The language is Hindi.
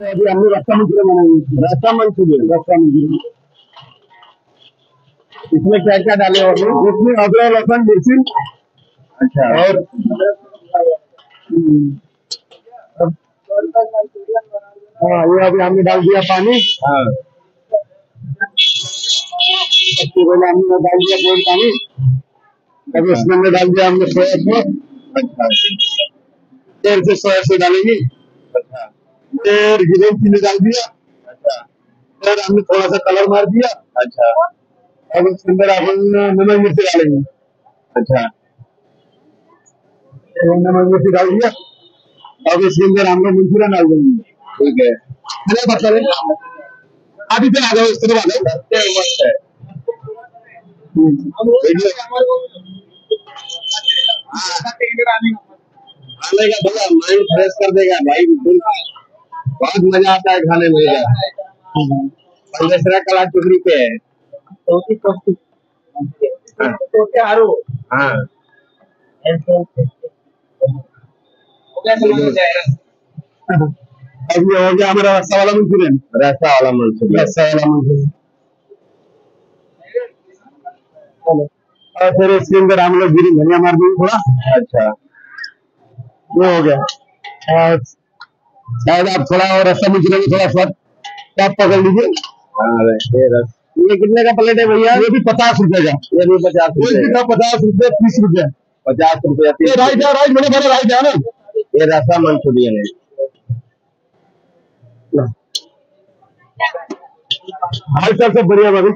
अभी हमने रस्सा मंचूरियन बनाएंगे। रस्सा मंचूरियन इसमें क्या क्या डाले और इसमें अदरक लहसुन मिर्ची। अच्छा। और हाँ ये अभी हमने डाल दिया पानी। हाँ सबसे पहले हमने डाल दिया गर्म पानी। अब उसमें हमने डाल दिया हमने सोया सॉस। अच्छा। फिर से सोया सॉस डालेंगे। अच्छा। फिर ग्रीन चिली डाल दिया। अच्छा। फिर हमने थोड़ा सा कलर मार दिया। अच्छा। अब उसके अंदर अपन नमक मिर्ची डालेंगे। अच्छा। नमक मिर्ची डाल दिया। अब इसके अंदर हम लोग मंचूरियन डाल देंगे। ठीक है। अरे मतलब अभी तो आ जाओ इसके बाद मस्त है। खाने का थोड़ा माइंड फ्रेश कर देगा भाई। बहुत मजा आता है खाने में। पंद्रह कला टुकड़ी पे है। हाँ अब ये हो गया हमारा रस्सा वाला मंचूरियन। और फिर इसके अंदर हम लोग गिरी धनिया मार देंगे थोड़ा। अच्छा ये हो गया। और शायद आप थोड़ा और रस्सा मंचूरियन में थोड़ा स्वाद आप पकड़ लीजिए। ये कितने का प्लेट है भैया? ये भी 50 रुपए का। ये भी 50 रुपए का। 50 रुपए 30 रुपए। 50 रुपए। राइट मैंने बोला राइट है ना। ये रस्सा मंचूरियन है। हाल चाल सब बढ़िया भाभी।